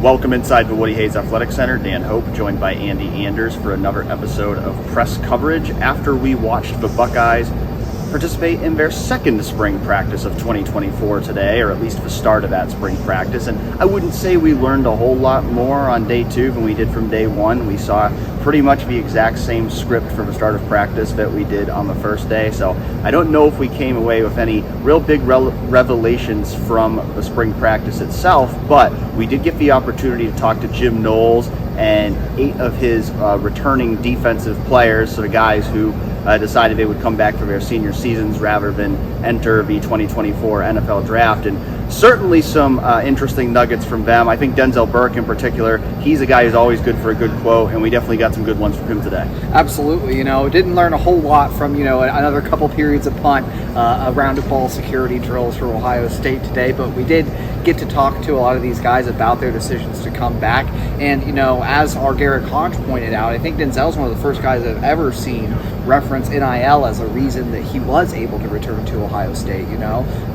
Welcome inside the Woody Hayes Athletic Center. Dan Hope, joined by Andy Anders for another episode of press coverage after we watched the Buckeyes participate in their second spring practice of 2024 today, or at least the start of that spring practice. And I wouldn't say we learned a whole lot more on day two than we did from day one. We saw pretty much the exact same script for the start of practice that we did on the first day. So I don't know if we came away with any real big revelations from the spring practice itself, but we did get the opportunity to talk to Jim Knowles and 8 of his returning defensive players, so the guys who decided they would come back for their senior seasons rather than enter the 2024 NFL draft. And certainly some interesting nuggets from them. I think Denzel Burke in particular, he's a guy who's always good for a good quote, and we definitely got some good ones from him today. Absolutely. Didn't learn a whole lot from, another couple periods of punt, a round of ball security drills for Ohio State today, but we did get to talk to a lot of these guys about their decisions to come back. And, as our Garrett Hodge pointed out, I think Denzel's one of the first guys I've ever seen reference NIL as a reason that he was able to return to Ohio State,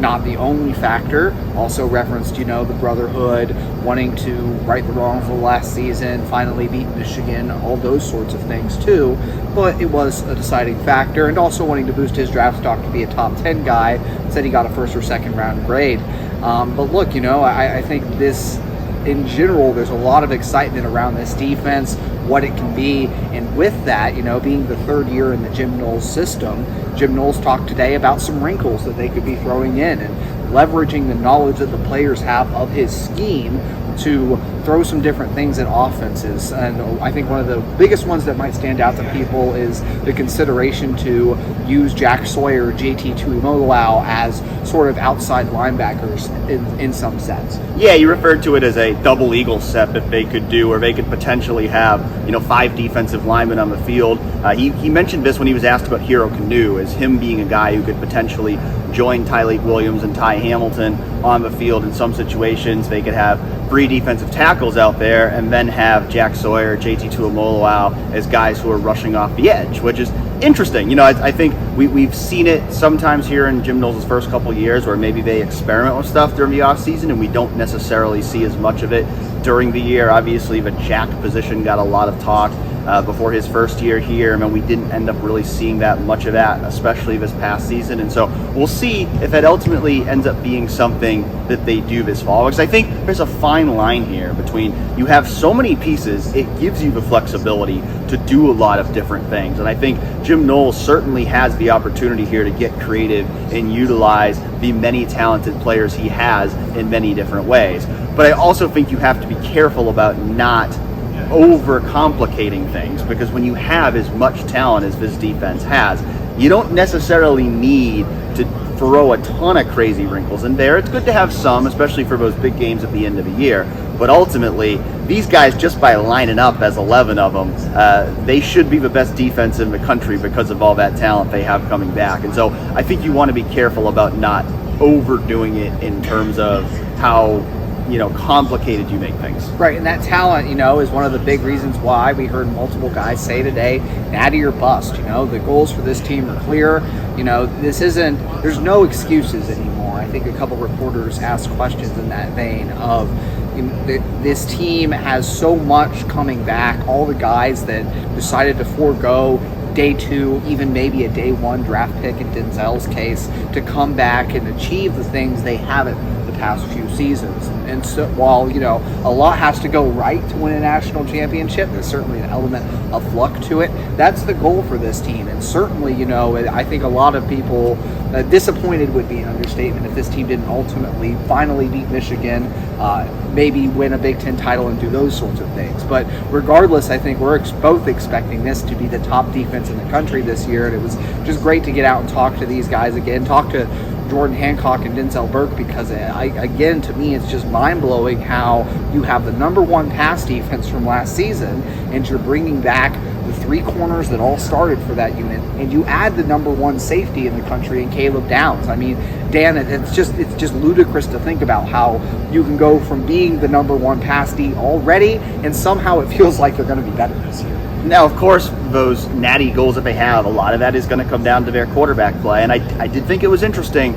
not the only factor. Also referenced, the brotherhood, wanting to right the wrongs of the last season, finally beat Michigan, all those sorts of things too. But it was a deciding factor, and also wanting to boost his draft stock to be a top 10 guy. Said he got a first or second round grade. But look, I think this, in general, there's a lot of excitement around this defense, what it can be. And with that, being the third year in the Jim Knowles system, Jim Knowles talked today about some wrinkles that they could be throwing in and leveraging the knowledge that the players have of his scheme to throw some different things at offenses. And I think one of the biggest ones that might stand out to people is the consideration to use Jack Sawyer, JT Tuimoloau as sort of outside linebackers in some sense. Yeah, you referred to it as a double eagle set that they could do, or they could potentially have, 5 defensive linemen on the field. He mentioned this when he was asked about Hero Canoe, as him being a guy who could potentially join Tyleik Williams and Ty Hamilton on the field in some situations. They could have 3 defensive tackles out there and then have Jack Sawyer, JT Tuimoloau as guys who are rushing off the edge, which is interesting. I think we've seen it sometimes here in Jim Knowles' first couple years where maybe they experiment with stuff during the offseason and we don't necessarily see as much of it during the year. Obviously, the jack position got a lot of talk before his first year here, and we didn't end up really seeing that much of that, especially this past season. And so we'll see if that ultimately ends up being something that they do this fall, because I think there's a fine line here between, you have so many pieces, it gives you the flexibility to do a lot of different things. And I think Jim Knowles certainly has the opportunity here to get creative and utilize the many talented players he has in many different ways. But I also think you have to be careful about not overcomplicating things, because when you have as much talent as this defense has, you don't necessarily need to throw a ton of crazy wrinkles in there. It's good to have some, especially for those big games at the end of the year. But ultimately, these guys, just by lining up as 11 of them, they should be the best defense in the country because of all that talent they have coming back. And so I think you want to be careful about not overdoing it in terms of how complicated you make things. Right, and that talent, is one of the big reasons why we heard multiple guys say today, natty or bust. The goals for this team are clear. There's no excuses anymore. I think a couple reporters asked questions in that vein of, this team has so much coming back. All the guys that decided to forego day 2, even maybe a day 1 draft pick in Denzel's case, to come back and achieve the things they haven't the past few seasons. And so while, a lot has to go right to win a national championship, there's certainly an element of luck to it. That's the goal for this team. And certainly, I think a lot of people, disappointed would be an understatement if this team didn't ultimately finally beat Michigan, maybe win a Big Ten title and do those sorts of things. But regardless, I think we're both expecting this to be the top defense in the country this year. And it was just great to get out and talk to these guys again, talk to Jordan Hancock and Denzel Burke, because again, to me, it's just mind-blowing how you have the number 1 pass defense from last season, and you're bringing back the 3 corners that all started for that unit, and you add the number 1 safety in the country in Caleb Downs. I mean, Dan, it's just ludicrous to think about how you can go from being the number 1 pass D already, and somehow it feels like they're going to be better this year. Now, of course, those natty goals that they have, a lot of that is going to come down to their quarterback play. And I did think it was interesting,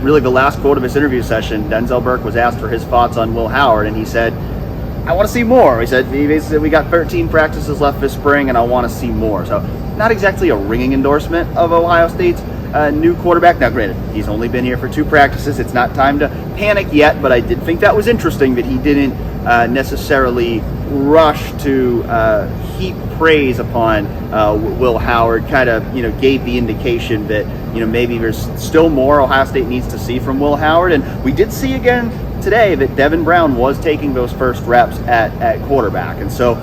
really the last quote of this interview session, Denzel Burke was asked for his thoughts on Will Howard, and he said, I want to see more. He basically said, we got 13 practices left this spring, and I want to see more. So not exactly a ringing endorsement of Ohio State's new quarterback. Now, granted, he's only been here for 2 practices. It's not time to panic yet, but I did think that was interesting that he didn't necessarily rush to heap praise upon Will Howard. Kind of, gave the indication that, maybe there's still more Ohio State needs to see from Will Howard. And we did see again today that Devin Brown was taking those first reps at quarterback. And so,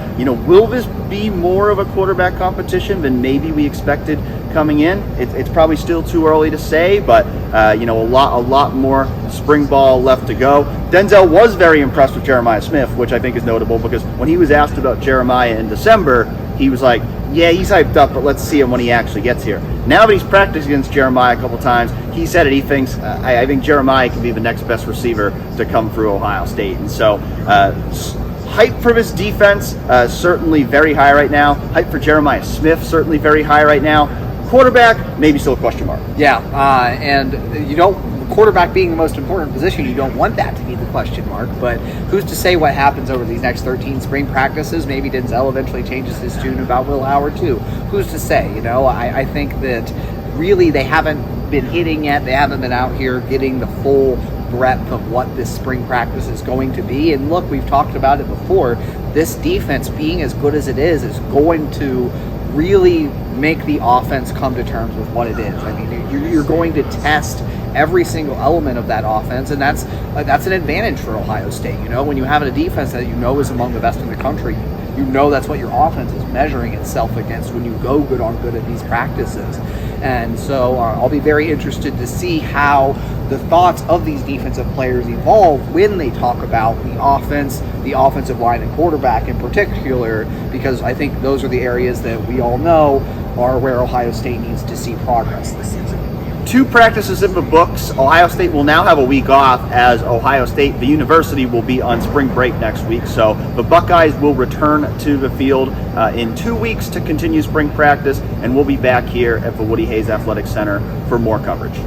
will this be more of a quarterback competition than maybe we expected coming in? It's probably still too early to say, but a lot more spring ball left to go. Denzel was very impressed with Jeremiah Smith, which I think is notable because when he was asked about Jeremiah in December, he was like, yeah, he's hyped up, but let's see him when he actually gets here. Now that he's practiced against Jeremiah a couple times, he said it. He thinks, I think Jeremiah can be the next best receiver to come through Ohio State. And so, hype for this defense, certainly very high right now. Hype for Jeremiah Smith, certainly very high right now. Quarterback, maybe still a question mark. Yeah, and quarterback being the most important position, you don't want that to be the question mark, but who's to say what happens over these next 13 spring practices? Maybe Denzel eventually changes his tune about Will Howard too. Who's to say? I think that really they haven't been hitting yet. They haven't been out here getting the full breadth of what this spring practice is going to be. And look, we've talked about it before. This defense, being as good as it is going to really make the offense come to terms with what it is. I mean, you're going to test every single element of that offense, and that's an advantage for Ohio State. When you have a defense that is among the best in the country, that's what your offense is measuring itself against when you go good on good at these practices. And so I'll be very interested to see how the thoughts of these defensive players evolve when they talk about the offense, the offensive line, and quarterback in particular, because I think those are the areas that we all know are where Ohio State needs to see progress this season. 2 practices in the books. Ohio State will now have a week off, as Ohio State, the university, will be on spring break next week. So the Buckeyes will return to the field in 2 weeks to continue spring practice, and we'll be back here at the Woody Hayes Athletic Center for more coverage.